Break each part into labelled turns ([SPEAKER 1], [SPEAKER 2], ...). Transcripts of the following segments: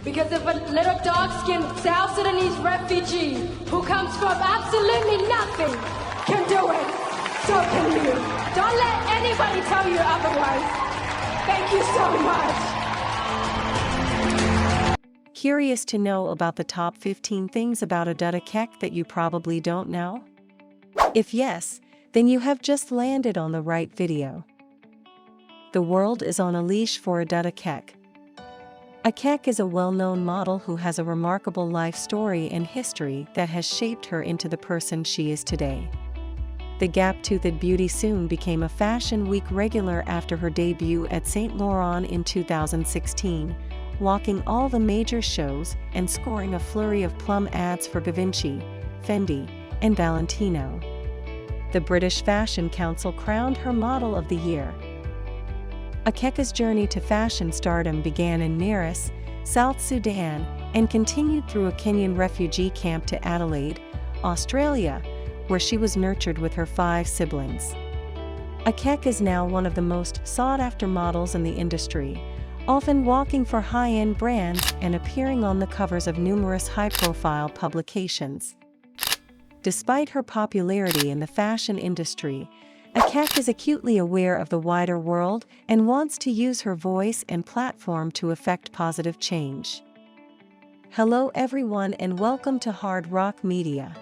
[SPEAKER 1] because of a little dark-skinned South Sudanese refugee who comes from absolutely nothing can do it. So can you. Don't let anybody tell you otherwise. Thank you so much.
[SPEAKER 2] Curious to know about the top 15 things about Adut Akech that you probably don't know? If yes, then you have just landed on the right video. The world is on a leash for Adut Akech. Akech is a well-known model who has a remarkable life story and history that has shaped her into the person she is today. The gap-toothed beauty soon became a Fashion Week regular after her debut at Saint Laurent in 2016, walking all the major shows and scoring a flurry of plum ads for Givenchy, Fendi, and Valentino. The British Fashion Council crowned her Model of the Year. Akech's journey to fashion stardom began in Nairus, South Sudan, and continued through a Kenyan refugee camp to Adelaide, Australia, where she was nurtured with her 5 siblings. Akech is now one of the most sought-after models in the industry, often walking for high-end brands and appearing on the covers of numerous high-profile publications. Despite her popularity in the fashion industry, Akech is acutely aware of the wider world and wants to use her voice and platform to effect positive change. Hello everyone and welcome to Hard Rock Media.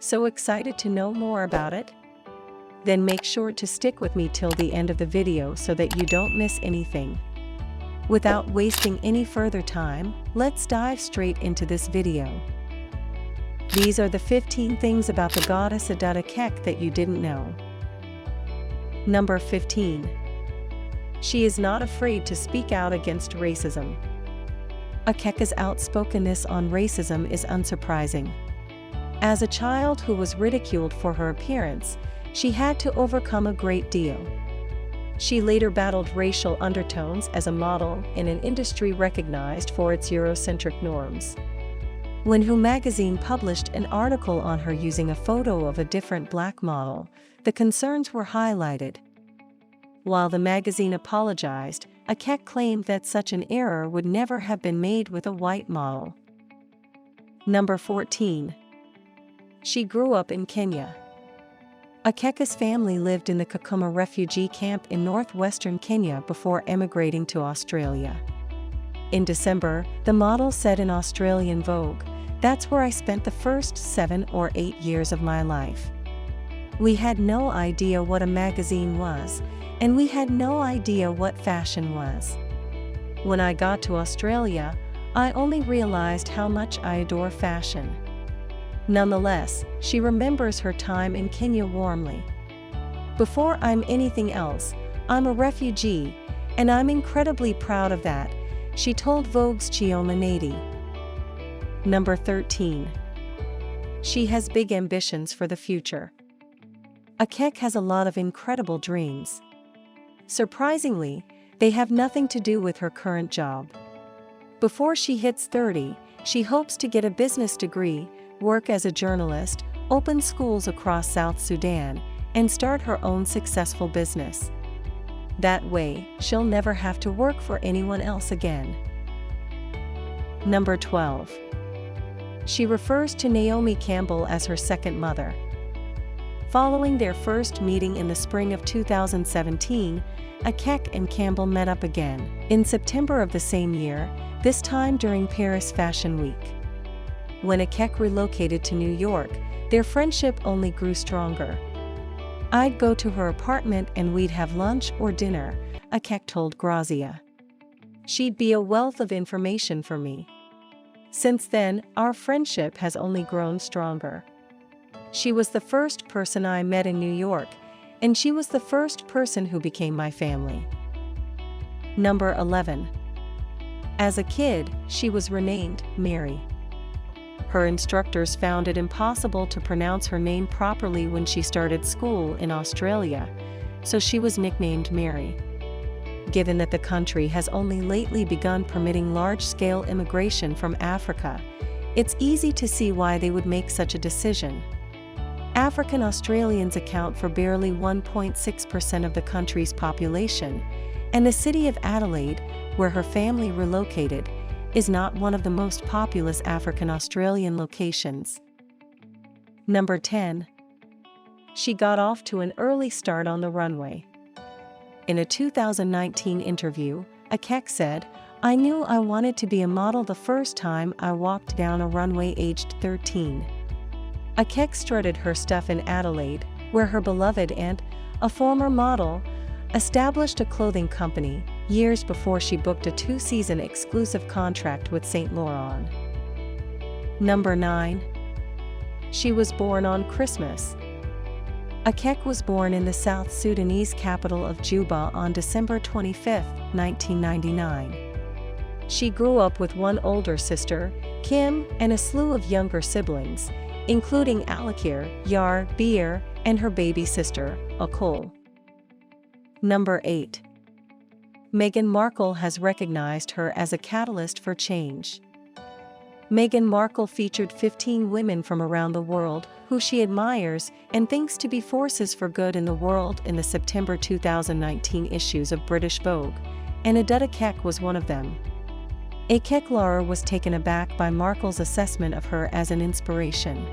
[SPEAKER 2] So excited to know more about it? Then make sure to stick with me till the end of the video so that you don't miss anything. Without wasting any further time, let's dive straight into this video. These are the 15 things about the goddess Adut Akech that you didn't know. Number 15. She is not afraid to speak out against racism. Akech's outspokenness on racism is unsurprising. As a child who was ridiculed for her appearance, she had to overcome a great deal. She later battled racial undertones as a model in an industry recognized for its Eurocentric norms. When Who magazine published an article on her using a photo of a different black model, the concerns were highlighted. While the magazine apologized, Akech claimed that such an error would never have been made with a white model. Number 14. She grew up in Kenya. Akech's family lived in the Kakuma refugee camp in northwestern Kenya before emigrating to Australia. In December, the model said in Australian Vogue, "That's where I spent the first 7 or 8 years of my life. We had no idea what a magazine was, and we had no idea what fashion was. When I got to Australia, I only realized how much I adore fashion." Nonetheless, she remembers her time in Kenya warmly. "Before I'm anything else, I'm a refugee, and I'm incredibly proud of that," she told Vogue's Chioma Nadi. Number 13. She has big ambitions for the future. Akech has a lot of incredible dreams. Surprisingly, they have nothing to do with her current job. Before she hits 30, she hopes to get a business degree, work as a journalist, open schools across South Sudan, and start her own successful business. That way, she'll never have to work for anyone else again. Number 12. She refers to Naomi Campbell as her second mother. Following their first meeting in the spring of 2017, Akech and Campbell met up again, in September of the same year, this time during Paris Fashion Week. When Akech relocated to New York, their friendship only grew stronger. "I'd go to her apartment and we'd have lunch or dinner," Akech told Grazia. "She'd be a wealth of information for me. Since then, our friendship has only grown stronger. She was the first person I met in New York, and she was the first person who became my family." Number 11. As a kid, she was renamed Mary. Her instructors found it impossible to pronounce her name properly when she started school in Australia, so she was nicknamed Mary. Given that the country has only lately begun permitting large-scale immigration from Africa, it's easy to see why they would make such a decision. African Australians account for barely 1.6% of the country's population, and the city of Adelaide, where her family relocated, is not one of the most populous African-Australian locations. Number 10. She got off to an early start on the runway. In a 2019 interview, Akech said, "I knew I wanted to be a model the first time I walked down a runway aged 13. Akech strutted her stuff in Adelaide, where her beloved aunt, a former model, established a clothing company years before she booked a 2-season exclusive contract with Saint Laurent." Number 9. She was born on Christmas. Akech was born in the South Sudanese capital of Juba on December 25, 1999. She grew up with one older sister, Kim, and a slew of younger siblings, including Alakir, Yar, Beer, and her baby sister, Akol. Number 8. Meghan Markle has recognized her as a catalyst for change. Meghan Markle featured 15 women from around the world who she admires and thinks to be forces for good in the world in the September 2019 issues of British Vogue, and Adut Akech was one of them. Akech Lara was taken aback by Markle's assessment of her as an inspiration.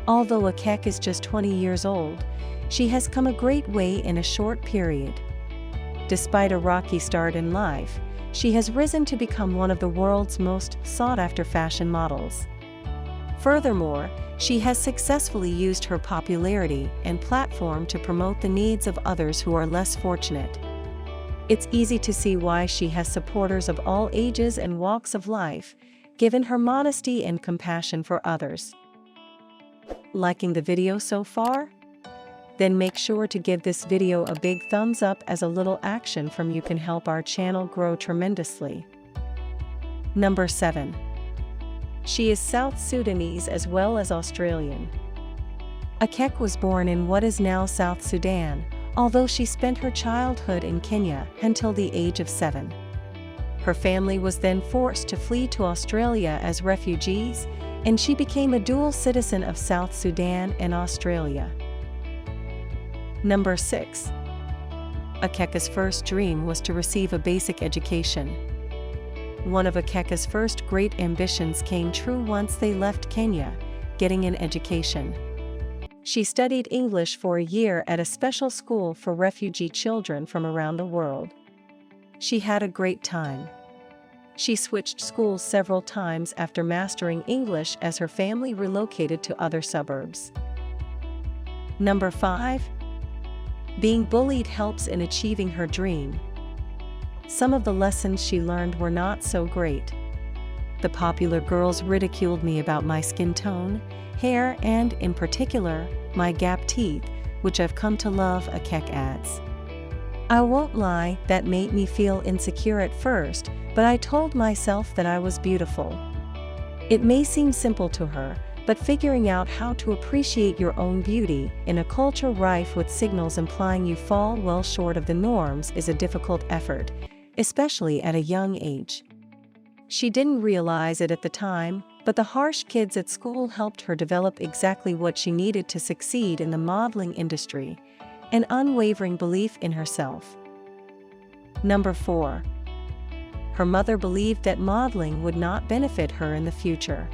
[SPEAKER 2] Although Akech is just 20 years old, she has come a great way in a short period. Despite a rocky start in life, she has risen to become one of the world's most sought-after fashion models. Furthermore, she has successfully used her popularity and platform to promote the needs of others who are less fortunate. It's easy to see why she has supporters of all ages and walks of life, given her modesty and compassion for others. Liking the video so far? Then make sure to give this video a big thumbs up, as a little action from you can help our channel grow tremendously. Number 7. She is South Sudanese as well as Australian. Akech was born in what is now South Sudan, although she spent her childhood in Kenya until the age of 7. Her family was then forced to flee to Australia as refugees, and she became a dual citizen of South Sudan and Australia. Number 6. Akech's first dream was to receive a basic education. One of Akech's first great ambitions came true once they left Kenya, getting an education. She studied English for a year at a special school for refugee children from around the world. She had a great time. She switched schools several times after mastering English as her family relocated to other suburbs. Number 5. Being bullied helps in achieving her dream. Some of the lessons she learned were not so great. The popular girls ridiculed me about my skin tone, hair, and, in particular, my gap teeth, which I've come to love, Akech adds. I won't lie, that made me feel insecure at first, but I told myself that I was beautiful. It may seem simple to her, but figuring out how to appreciate your own beauty in a culture rife with signals implying you fall well short of the norms is a difficult effort, especially at a young age. She didn't realize it at the time, but the harsh kids at school helped her develop exactly what she needed to succeed in the modeling industry: an unwavering belief in herself. Number 4. Her mother believed that modeling would not benefit her in the future.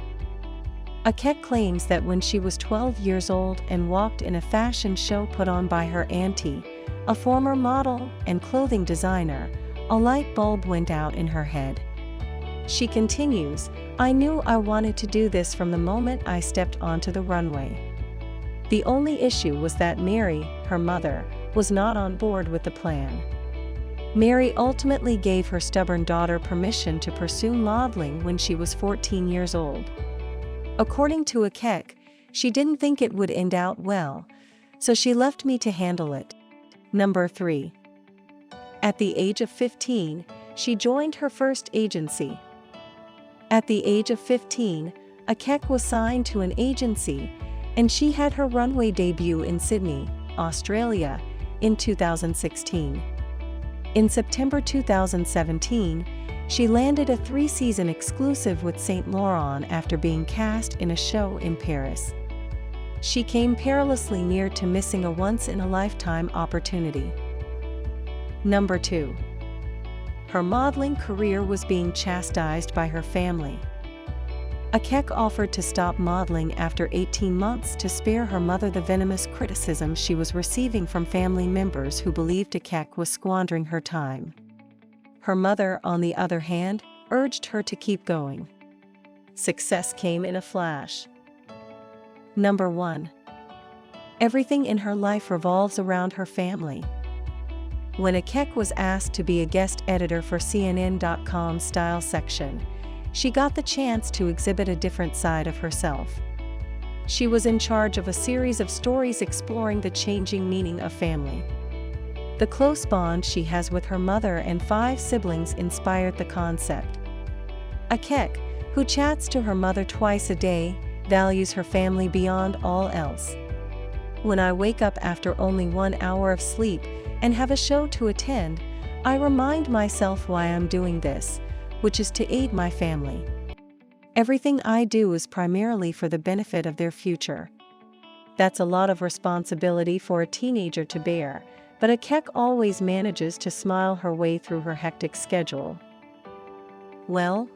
[SPEAKER 2] Akech claims that when she was 12 years old and walked in a fashion show put on by her auntie, a former model and clothing designer, a light bulb went out in her head. She continues, "I knew I wanted to do this from the moment I stepped onto the runway." The only issue was that Mary, her mother, was not on board with the plan. Mary ultimately gave her stubborn daughter permission to pursue modeling when she was 14 years old. According to Akech, she didn't think it would end out well, so she left me to handle it. Number 3. At the age of 15, she joined her first agency. At the age of 15, Akech was signed to an agency, and she had her runway debut in Sydney, Australia, in 2016. In September 2017, she landed a 3-season exclusive with Saint Laurent after being cast in a show in Paris. She came perilously near to missing a once-in-a-lifetime opportunity. Number 2. Her modeling career was being chastised by her family. Akech offered to stop modeling after 18 months to spare her mother the venomous criticism she was receiving from family members who believed Akech was squandering her time. Her mother, on the other hand, urged her to keep going. Success came in a flash. Number 1. Everything in her life revolves around her family. When Akech was asked to be a guest editor for CNN.com's style section, she got the chance to exhibit a different side of herself. She was in charge of a series of stories exploring the changing meaning of family. The close bond she has with her mother and 5 siblings inspired the concept. Akech, who chats to her mother twice a day, values her family beyond all else. When I wake up after only 1 hour of sleep and have a show to attend, I remind myself why I'm doing this, which is to aid my family. Everything I do is primarily for the benefit of their future. That's a lot of responsibility for a teenager to bear, but Akech always manages to smile her way through her hectic schedule. Well.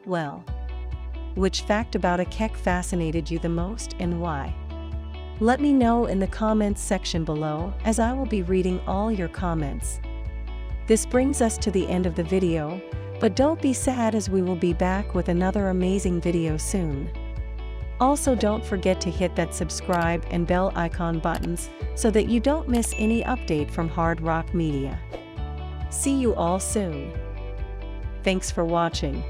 [SPEAKER 2] Which fact about Akech fascinated you the most and why? Let me know in the comments section below, as I will be reading all your comments. This brings us to the end of the video, but don't be sad, as we will be back with another amazing video soon. Also, don't forget to hit that subscribe and bell icon buttons so that you don't miss any update from Hard Rock Media. See you all soon. Thanks for watching.